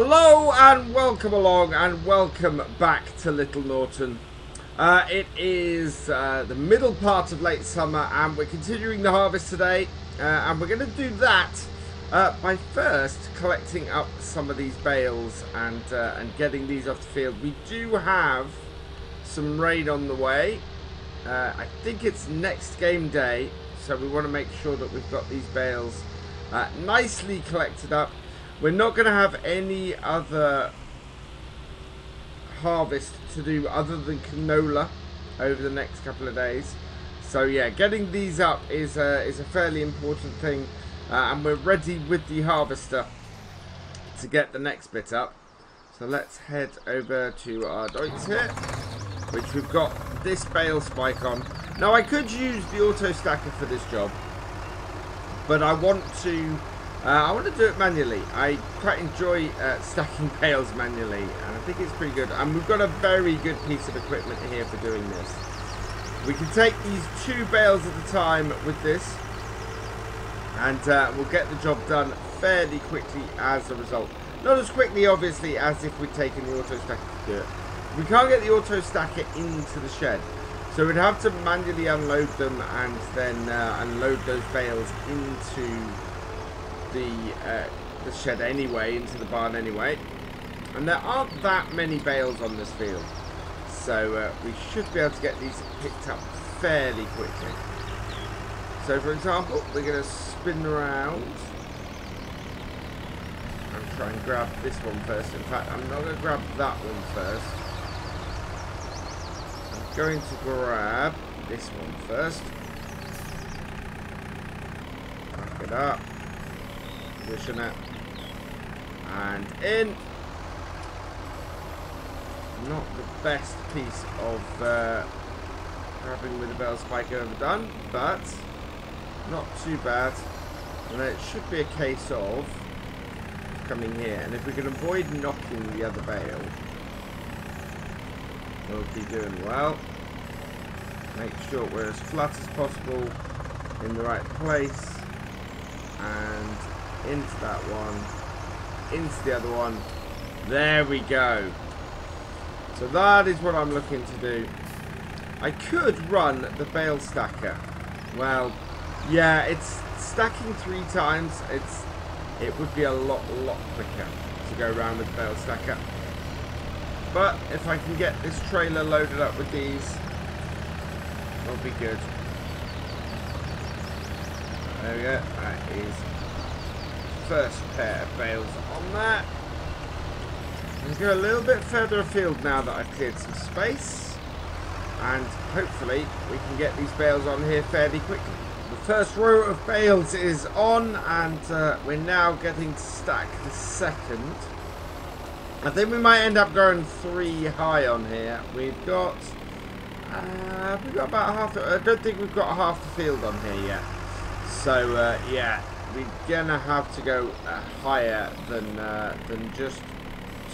Hello and welcome along and welcome back to Little Norton. It is the middle part of late summer and we're continuing the harvest today, and we're going to do that by first collecting up some of these bales and getting these off the field. We do have some rain on the way. I think it's next game day, so we want to make sure that we've got these bales nicely collected up. We're not going to have any other harvest to do other than canola over the next couple of days. So yeah, getting these up is a fairly important thing, and we're ready with the harvester to get the next bit up. So let's head over to our Deutz here, which we've got this bale spike on. Now I could use the auto stacker for this job, but I want to do it manually. I quite enjoy stacking bales manually, and I think it's pretty good. And we've got a very good piece of equipment here for doing this. We can take these 2 bales at a time with this, and we'll get the job done fairly quickly as a result. Not as quickly, obviously, as if we'd taken the auto stacker to do it. We can't get the auto stacker into the shed, so we'd have to manually unload them and then unload those bales into the shed anyway, into the barn anyway. And there aren't that many bales on this field, so we should be able to get these picked up fairly quickly. So for example, we're going to spin around and try and grab this one first. In fact, I'm not going to grab that one first. I'm going to grab this one first. Back it up. Position it and in. Not the best piece of grabbing with the bale spike ever done, but not too bad. And it should be a case of coming here, and if we can avoid knocking the other bale, we'll be doing well. Make sure we're as flat as possible in the right place, and into that one, into the other one. There we go. So that is what I'm looking to do. I could run the bale stacker. Well, yeah, it's stacking 3 times. It would be a lot quicker to go around with the bale stacker. But if I can get this trailer loaded up with these, it'll be good. There we go. That is first pair of bales on that. I'm going to go a little bit further afield now that I've cleared some space, and hopefully we can get these bales on here fairly quickly. The first row of bales is on, and we're now getting to stack the second. I think we might end up going 3 high on here. We've got about half. I don't think we've got half the field on here yet. So yeah, we're gonna have to go higher than just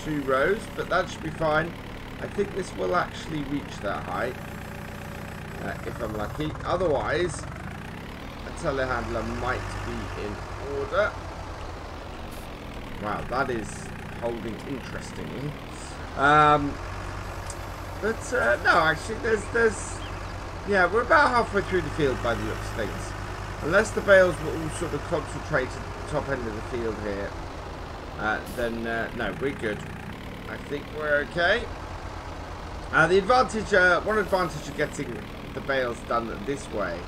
2 rows, but that should be fine. I think this will actually reach that height if I'm lucky. Otherwise, a telehandler might be in order. Wow, that is holding interestingly. But no, actually, there's yeah, we're about halfway through the field by the looks of things. Unless the bales were all sort of concentrated at the top end of the field here, then no, we're good. I think we're okay. The advantage, one advantage of getting the bales done this way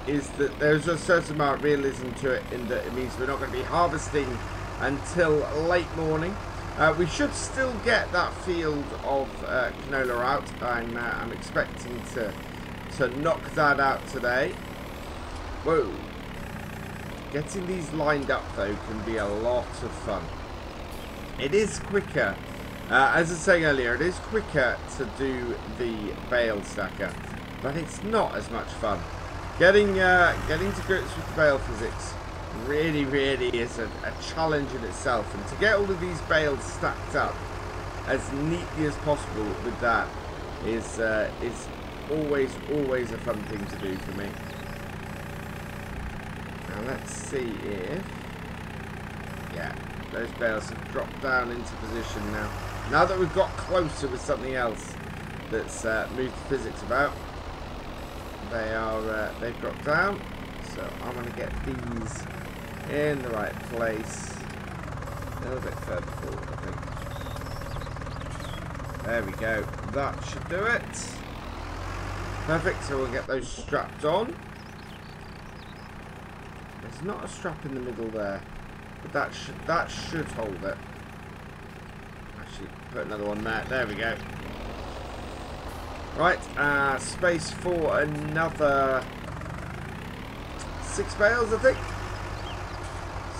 is that there's a certain amount of realism to it, in that it means we're not going to be harvesting until late morning. We should still get that field of canola out. I'm expecting to knock that out today. Whoa. Getting these lined up though can be a lot of fun. It is quicker, as I was saying earlier, it is quicker to do the bale stacker, but it's not as much fun. Getting to grips with the bale physics really is a challenge in itself, and to get all of these bales stacked up as neatly as possible with that is always a fun thing to do for me. Now let's see if Yeah, those bales have dropped down into position now. Now that we've got closer with something else that's moved the physics about, they've dropped down. So I'm going to get these in the right place. A little bit further forward, I think. There we go. That should do it. Perfect. So we'll get those strapped on. There's not a strap in the middle there, but that should hold it. Actually, put another one there. There we go. Right, space for another 6 bales, I think.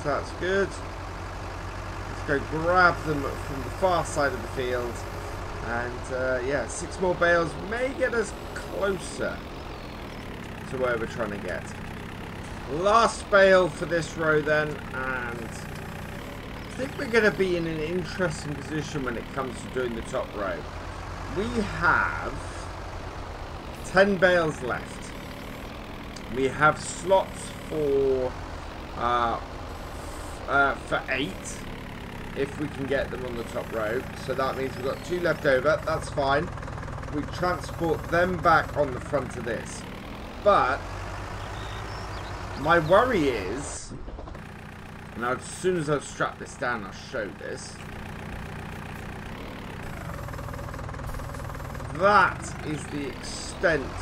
So that's good. Let's go grab them from the far side of the field. And yeah, 6 more bales may get us closer to where we're trying to get. Last bale for this row then, and I think we're going to be in an interesting position when it comes to doing the top row. We have 10 bales left. We have slots for 8 if we can get them on the top row. So that means we've got 2 left over. That's fine. We transport them back on the front of this. But my worry is, now as soon as I strap this down, I'll show this. That is the extent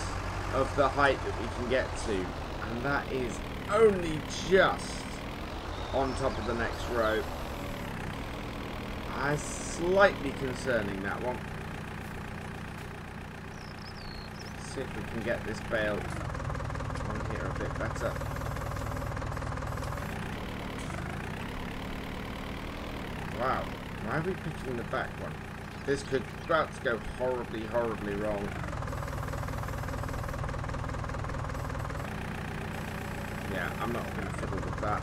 of the height that we can get to, and that is only just on top of the next row. Slightly concerning, that one. Let's see if we can get this bale on here a bit better. Wow, why are we picking the back one? This could about to go horribly, horribly wrong. Yeah, I'm not going to fiddle with that.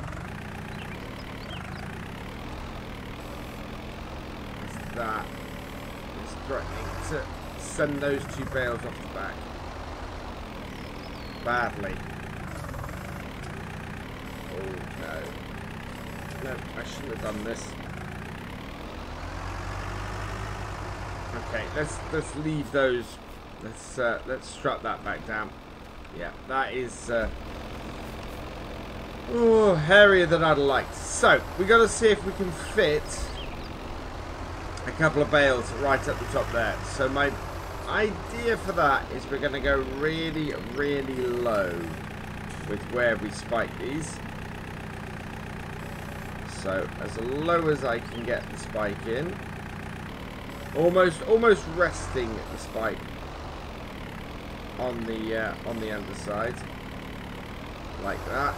That is threatening to send those 2 bales off the back. Badly. Oh no. No, I shouldn't have done this. Okay, let's leave those. Let's strap that back down. Yeah, that is hairier than I'd liked. So we got to see if we can fit a couple of bales right at the top there. So my idea for that is we're going to go really, really low with where we spike these. So as low as I can get the spike in, almost resting the spike on the underside, like that.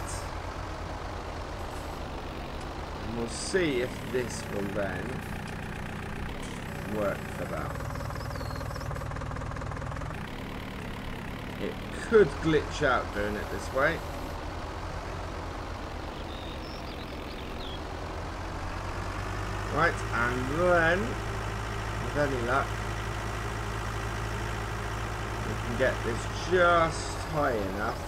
And we'll see if this will then work for that. It could glitch out doing it this way. Right, and then with any luck we can get this just high enough.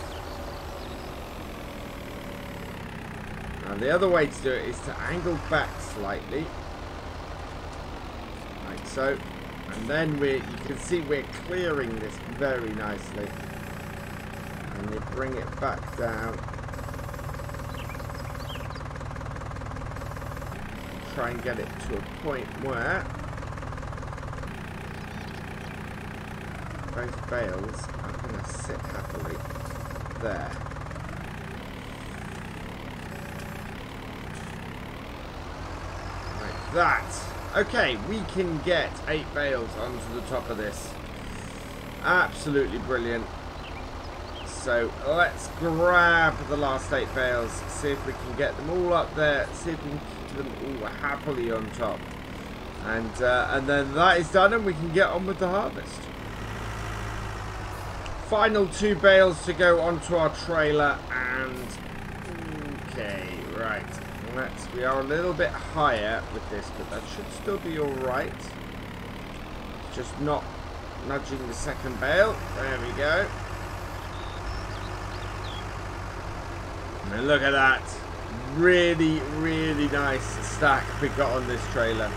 Now the other way to do it is to angle back slightly. Like so, and then you can see we're clearing this very nicely, and you bring it back down, try and get it to a point where both bales are going to sit happily there. Like that. Okay, we can get 8 bales onto the top of this. Absolutely brilliant. So let's grab the last 8 bales, see if we can get them all up there, see if we can keep them all happily on top. And then that is done and we can get on with the harvest. Final 2 bales to go onto our trailer, and okay, right. We are a little bit higher with this, but that should still be alright. Just not nudging the second bale. There we go. And look at that. really, really nice stack we got on this trailer.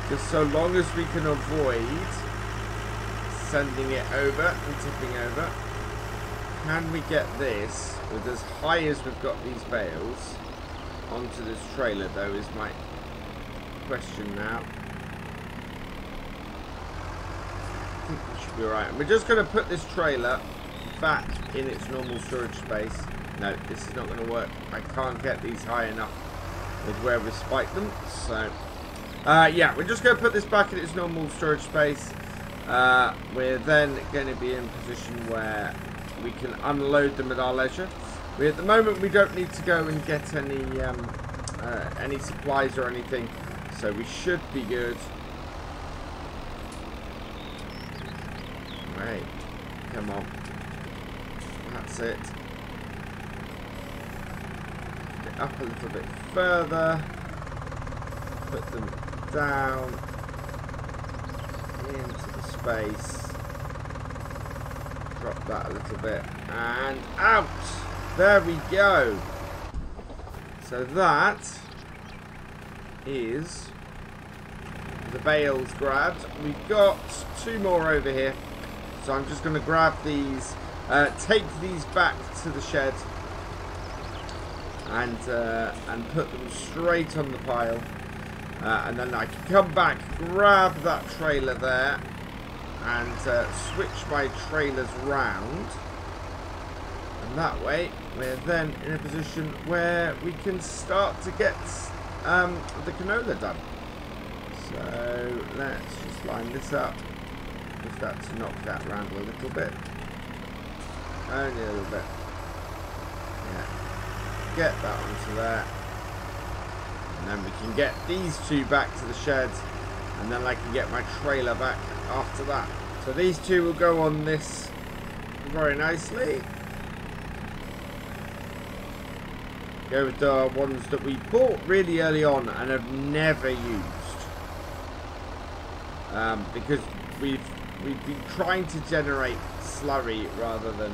Just so long as we can avoid sending it over and tipping over. Can we get this with as high as we've got these bales onto this trailer, though, is my question now. I think we should be alright. And we're just going to put this trailer back in its normal storage space. No, this is not going to work. I can't get these high enough with where we spiked them. So, yeah, we're just going to put this back in its normal storage space. We're then going to be in a position where we can unload them at our leisure. At the moment, we don't need to go and get any supplies or anything, so we should be good. Right, come on. That's it. Get up a little bit further. Put them down into the space. Drop that a little bit and out. There we go. So that is the bales grabbed. We've got 2 more over here, so I'm just going to grab these, take these back to the shed, and put them straight on the pile, and then I can come back, grab that trailer there, and switch my trailers round, and that way we're then in a position where we can start to get the canola done. So let's just line this up, just that to knock that round a little bit, only a little bit. Yeah, get that onto there, and then we can get these 2 back to the shed, and then I can get my trailer back after that. So these 2 will go on this very nicely. Go with the ones that we bought really early on and have never used, because we've been trying to generate slurry rather than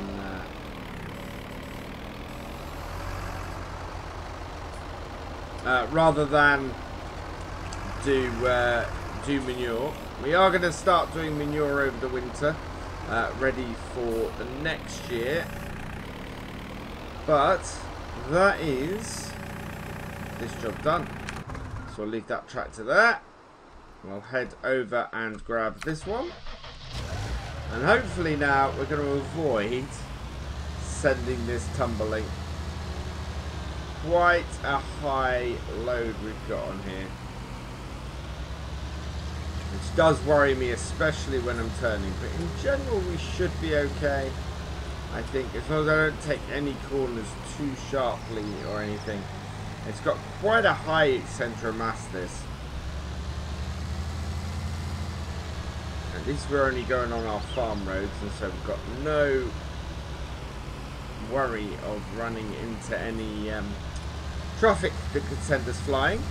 do manure. We are going to start doing manure over the winter, ready for the next year. But that is this job done. So I'll leave that tractor there. We'll head over and grab this one. And hopefully now we're going to avoid sending this tumbling. Quite a high load we've got on here, which does worry me, especially when I'm turning. But in general, we should be okay, I think, as long as I don't take any corners too sharply or anything. It's got quite a high centre of mass, this. At least we're only going on our farm roads, and so we've got no worry of running into any traffic that could send us flying.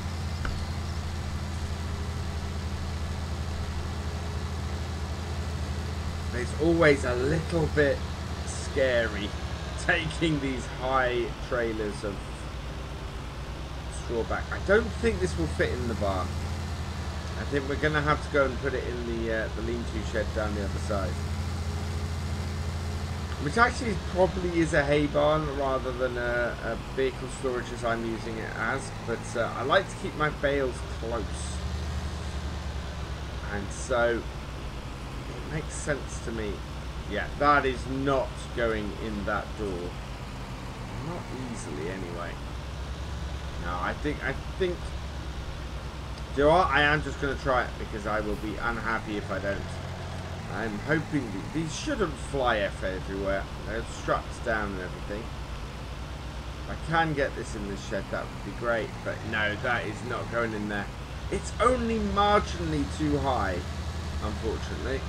It's always a little bit scary taking these high trailers of straw back. I don't think this will fit in the barn. I think we're going to have to go and put it in the lean-to shed down the other side, which actually probably is a hay barn rather than a vehicle storage as I'm using it as. But I like to keep my bales close, and so it makes sense to me. Yeah, that is not going in that door, not easily anyway. No, I think. Do you know what? I am just going to try it, because I will be unhappy if I don't. I'm hoping these shouldn't fly everywhere. They're strapped down and everything. If I can get this in the shed, that would be great. But no, that is not going in there. It's only marginally too high, unfortunately.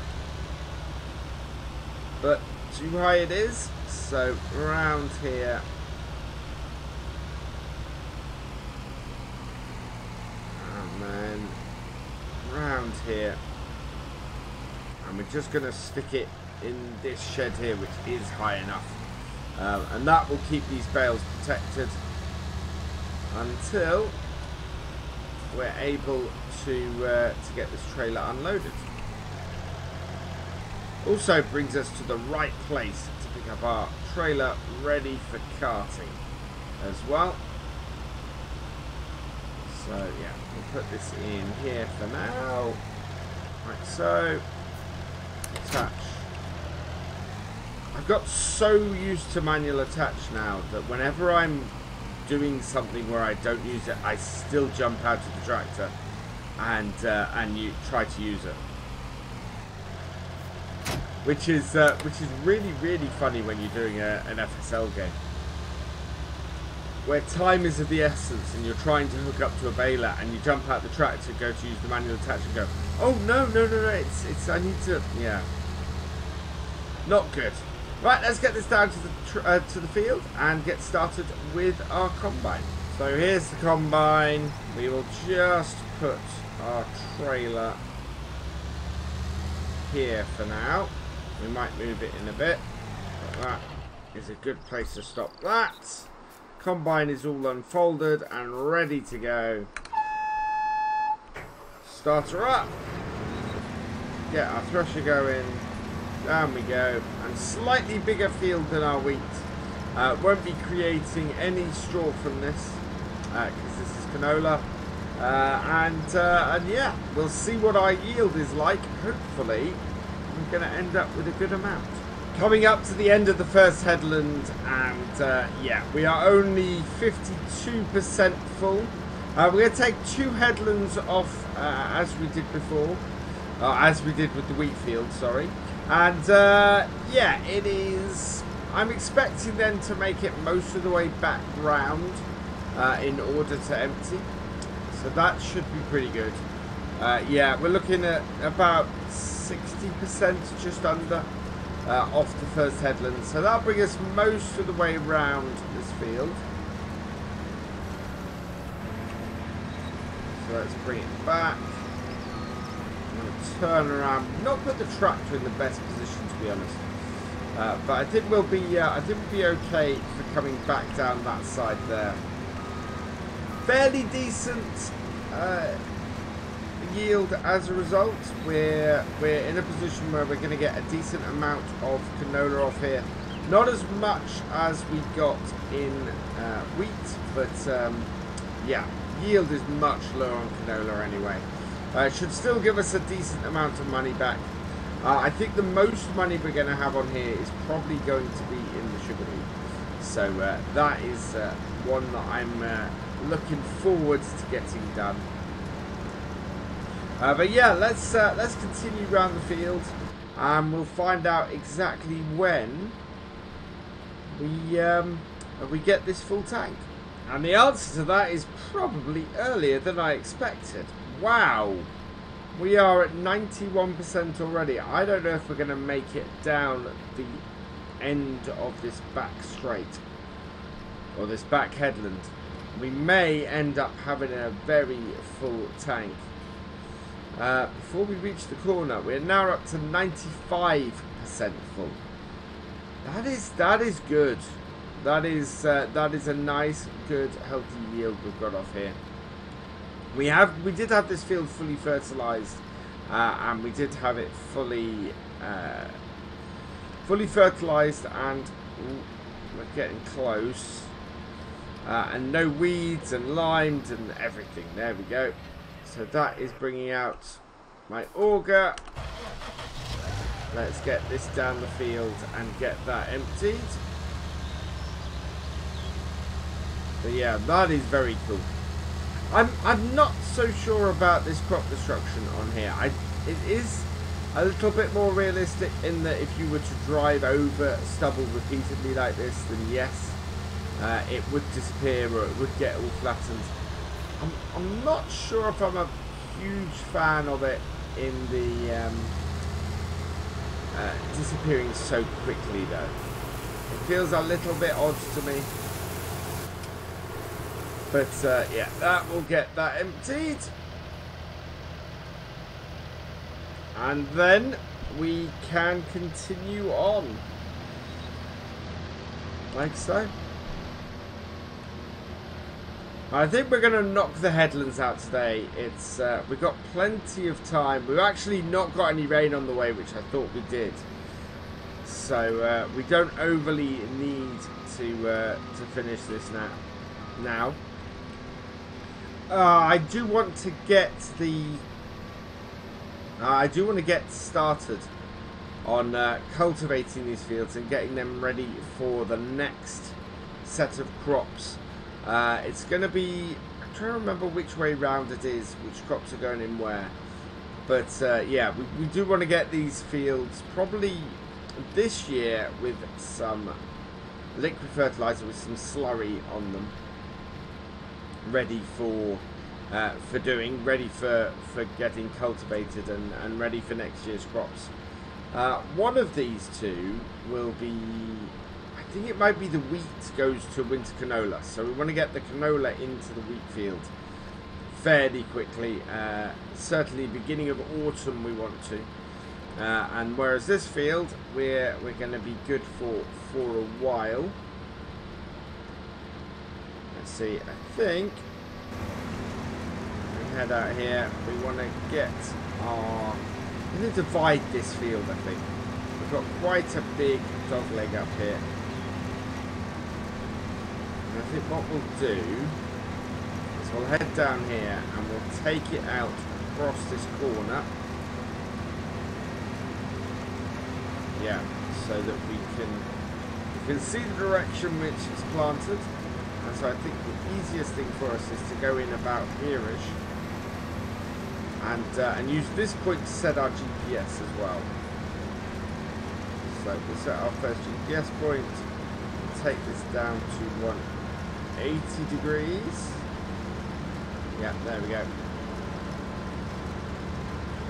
But too high it is. So around here. And then around here. And we're just going to stick it in this shed here, which is high enough. And that will keep these bales protected. until we're able to get this trailer unloaded. Also brings us to the right place to pick up our trailer ready for carting as well. So yeah, we'll put this in here for now. Like so. Attach. I've got so used to manual attach now that whenever I'm doing something where I don't use it, I still jump out of the tractor and you try to use it. Which is really, really funny when you're doing an FSL game, where time is of the essence and you're trying to hook up to a baler and you jump out the tractor, go to use the manual attach and go, oh no, it's I need to, yeah, not good. Right, let's get this down to the field and get started with our combine. So here's the combine. We will just put our trailer here for now. We might move it in a bit, but that is a good place to stop that. Combine is all unfolded and ready to go. Start her up. Get our thresher going. Down we go. And slightly bigger field than our wheat. Won't be creating any straw from this because this is canola. And yeah, we'll see what our yield is like. Hopefully we're going to end up with a good amount. Coming up to the end of the first headland, and yeah, we are only 52% full. We're going to take 2 headlands off as we did before, as we did with the wheat field, sorry. And yeah, it is, I'm expecting then to make it most of the way back round in order to empty. So that should be pretty good. Yeah, we're looking at about 60%, just under, off the first headland. So that'll bring us most of the way around this field. So let's bring it back. I'm going to turn around, not put the tractor in the best position to be honest. But I think we'll be okay for coming back down that side there. Fairly decent yield as a result. We're in a position where we're going to get a decent amount of canola off here. Not as much as we got in wheat, but yeah, yield is much lower on canola anyway. It should still give us a decent amount of money back. I think the most money we're going to have on here is probably going to be in the sugar beet. So that is one that I'm looking forward to getting done. But yeah, let's continue around the field, and we'll find out exactly when we get this full tank. And the answer to that is probably earlier than I expected. Wow, we are at 91% already. I don't know if we're going to make it down the end of this back straight or this back headland. We may end up having a very full tank. Before we reach the corner, we're now up to 95% full. That is good. That is a nice, good, healthy yield we've got off here. We did have this field fully fertilized, and we did have it fully fertilized, and we're getting close. And no weeds and limes and everything. There we go. So that is bringing out my auger. Let's get this down the field and get that emptied. But yeah, that is very cool. I'm not so sure about this crop destruction on here. It is a little bit more realistic in that if you were to drive over stubble repeatedly like this, then yes, it would disappear or it would get all flattened. I'm not sure if I'm a huge fan of it in the disappearing so quickly though. It feels a little bit odd to me. But yeah, that will get that emptied. And then we can continue on. Like so. I think we're going to knock the headlands out today. It's we've got plenty of time. We've actually not got any rain on the way, which I thought we did. So we don't overly need to finish this now. I do want to get started on cultivating these fields and getting them ready for the next set of crops. It's going to be, I'm trying to remember which way round it is, which crops are going in where. But yeah, we do want to get these fields probably this year with some liquid fertilizer, with some slurry on them, ready for getting cultivated and ready for next year's crops. One of these two will be, I think it might be the wheat goes to winter canola. So we want to get the canola into the wheat field fairly quickly. Certainly beginning of autumn we want to. And whereas this field we're going to be good for a while. Let's see, I think we head out here. We want to get our, we're going to divide this field. I think we've got quite a big dog leg up here. And I think what we'll do is we'll head down here and we'll take it out across this corner. Yeah, so that we can see the direction which it's planted, and so I think the easiest thing for us is to go in about here-ish, and use this point to set our GPS as well. So we'll set our first GPS point, take this down to 180 degrees. Yeah, there we go.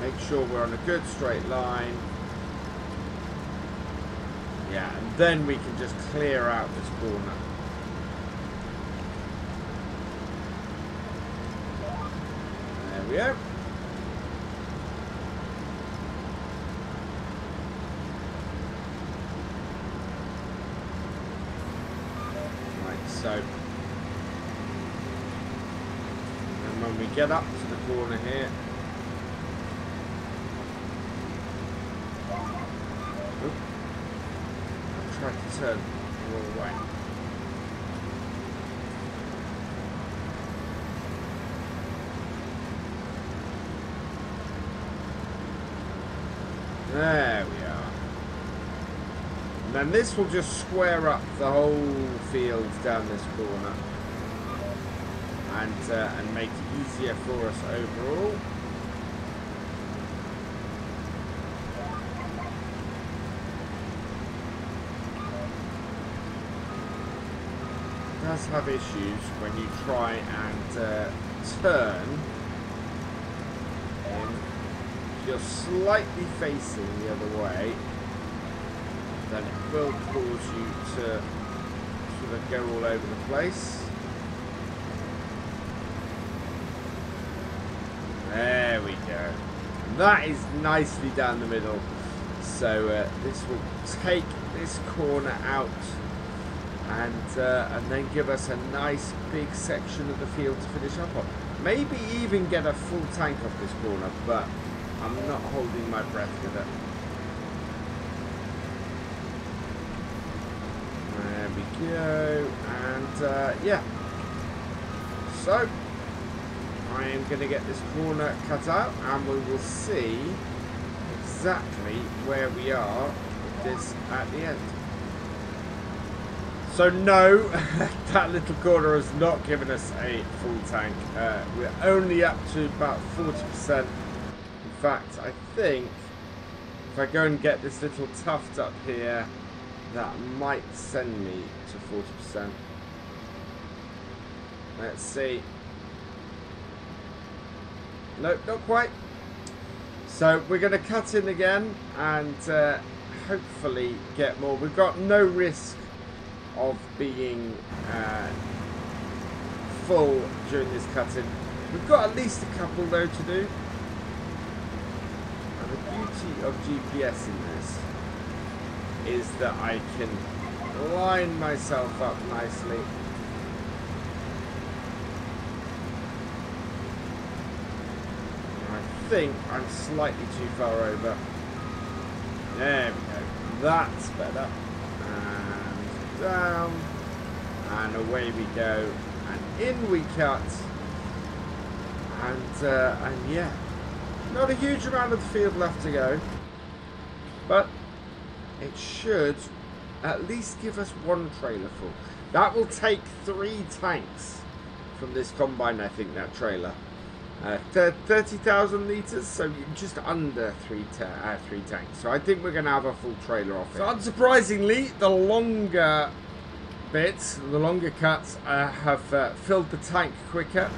Make sure we're on a good straight line. Yeah, and then we can just clear out this corner. There we go. Right, so. And when we get up to the corner here. Try to turn the wrong way. There we are. And then this will just square up the whole field down this corner, and make it easier for us overall. Does have issues when you try and turn, and if you're slightly facing the other way, then it will cause you to sort of go all over the place. There we go. And that is nicely down the middle. So this will take this corner out. And then give us a nice big section of the field to finish up on. Maybe even get a full tank off this corner, but I'm not holding my breath with it. There we go. And yeah. So I am going to get this corner cut out, and we will see exactly where we are with this at the end. So no, that little corner has not given us a full tank. We're only up to about 40%. In fact, I think if I go and get this little tuft up here, that might send me to 40%. Let's see. Nope, not quite. So we're going to cut in again and hopefully get more. We've got no risk of being full during this cut-in. We've got at least a couple though to do. And the beauty of GPS in this is that I can line myself up nicely. think I'm slightly too far over. There we go. That's better. And down. And away we go. And in we cut. And yeah. Not a huge amount of the field left to go. But it should at least give us one trailer full. That will take 3 tanks from this combine, I think, that trailer. 30,000 litres, so just under 3 tanks. So I think we're going to have a full trailer off it. So unsurprisingly, the longer bits, the longer cuts have filled the tank quicker.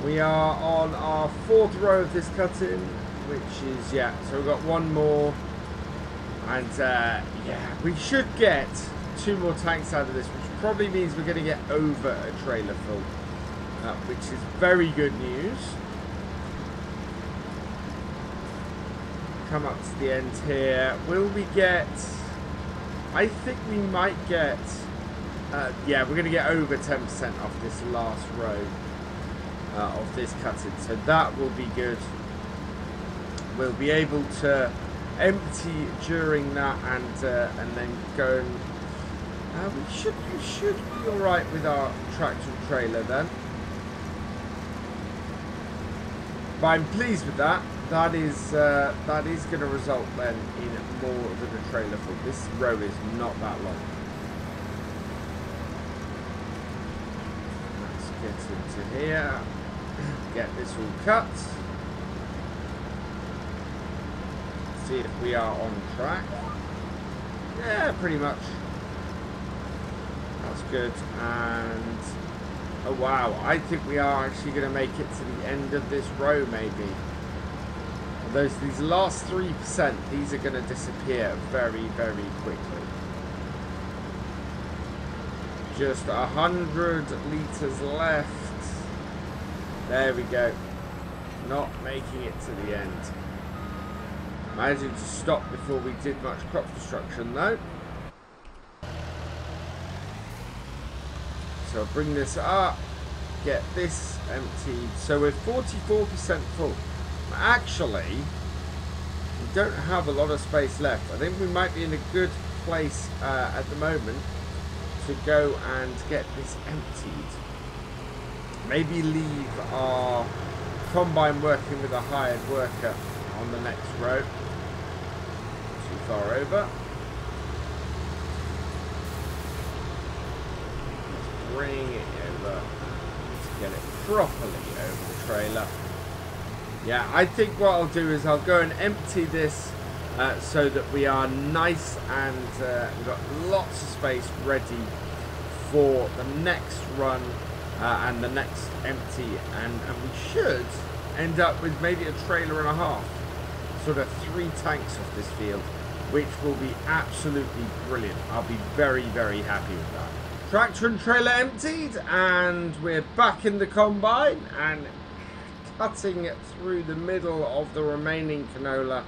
We are on our 4th row of this cut-in, which is, yeah, so we've got one more. And, yeah, we should get 2 more tanks out of this, which probably means we're going to get over a trailer full. Which is very good news. Come up to the end here. Will we get... I think we might get... yeah, we're going to get over 10% off this last row of this cut-in. So that will be good. We'll be able to empty during that and then go and... we should be alright with our tractor and trailer then. But I'm pleased with that. That is going to result then in more than a trailer full. This row is not that long. Let's get into here. Get this all cut. See if we are on track. Yeah, pretty much. That's good. And oh wow, I think we are actually going to make it to the end of this row maybe. These last 3%, these are going to disappear very, very quickly. Just 100 litres left. There we go. Not making it to the end. Managing to stop before we did much crop destruction though. So I'll bring this up, get this emptied. So we're 44% full. Actually, we don't have a lot of space left. I think we might be in a good place at the moment to go and get this emptied. Maybe leave our combine working with a hired worker on the next row. Too far over. Bring it over to get it properly over the trailer. Yeah, I think what I'll do is I'll go and empty this so that we are nice and we've got lots of space ready for the next run and the next empty, and we should end up with maybe a trailer and a half, sort of 3 tanks off this field, which will be absolutely brilliant. I'll be very, very happy with that. Tractor and trailer emptied, and we're back in the combine and cutting it through the middle of the remaining canola.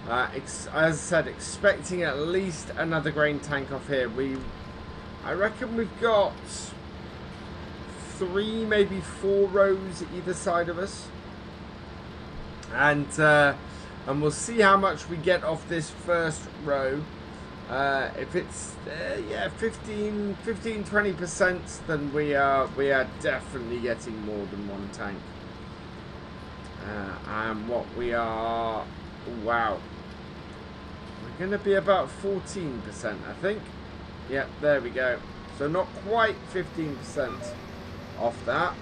As I said, expecting at least another grain tank off here. I reckon we've got 3, maybe 4 rows either side of us, and we'll see how much we get off this first row. If it's yeah, 15-20%, then we are definitely getting more than 1 tank. And what we are, wow, we're going to be about 14%, I think. Yeah, there we go. So not quite 15% off that,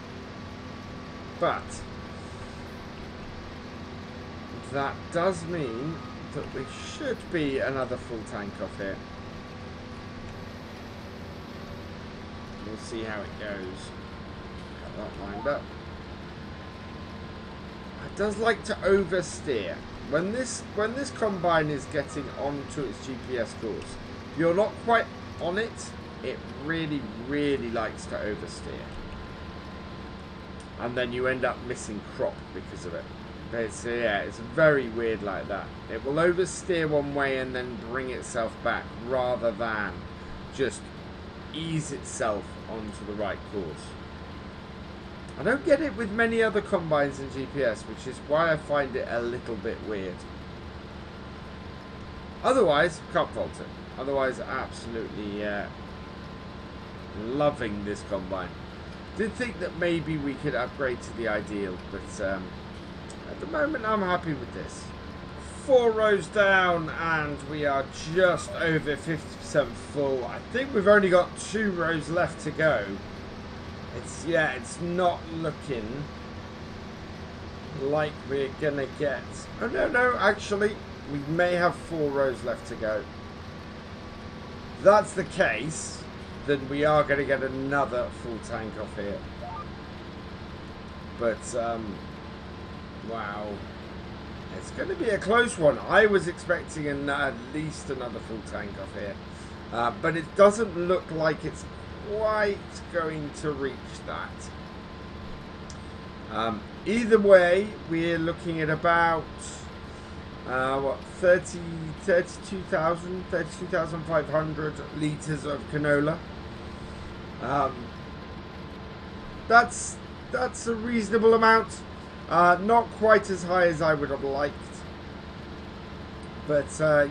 but that does mean that we should be another full tank off here. We'll see how it goes. Got that lined up. It does like to oversteer. When this combine is getting onto its GPS course, if you're not quite on it, it really, really likes to oversteer. And then you end up missing crop because of it. It's, yeah, it's very weird like that. It will oversteer one way and then bring itself back, rather than just ease itself onto the right course. I don't get it with many other combines in GPS, which is why I find it a little bit weird. Otherwise, can't fault it. Otherwise, absolutely loving this combine. Did think that maybe we could upgrade to the ideal, but at the moment I'm happy with this. 4 rows down and we are just over 50% full. I think we've only got 2 rows left to go. It's not looking like we're gonna get... Oh no, actually we may have 4 rows left to go. If that's the case, then we are going to get another full tank off here. But wow, it's going to be a close one. I was expecting at least another full tank off here, but it doesn't look like it's quite going to reach that. Either way, we're looking at about what, 32,500 litres of canola. That's a reasonable amount. Not quite as high as I would have liked, but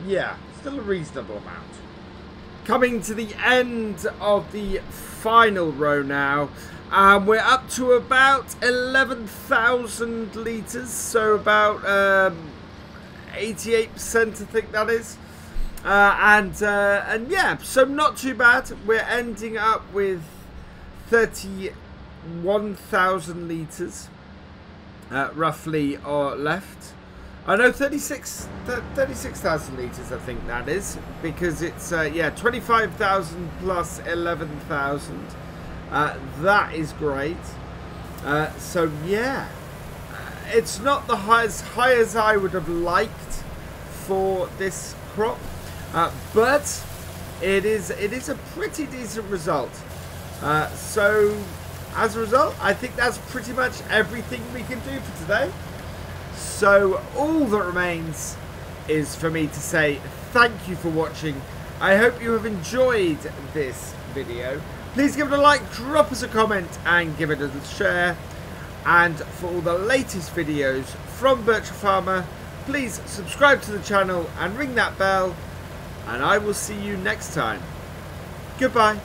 yeah, still a reasonable amount. Coming to the end of the final row now. We're up to about 11,000 litres, so about 88%, I think that is. And yeah, so not too bad. We're ending up with 31,000 litres roughly or left. I know 36,000 litres, I think that is, because it's yeah, 25,000 plus 11,000. That is great. So yeah, it's not as high as I would have liked for this crop, but it is a pretty decent result. So as a result, I think that's pretty much everything we can do for today. So all that remains is for me to say thank you for watching. I hope you have enjoyed this video. Please give it a like, drop us a comment and give it a share. And for all the latest videos from Virtual Farmer, please subscribe to the channel and ring that bell. And I will see you next time. Goodbye.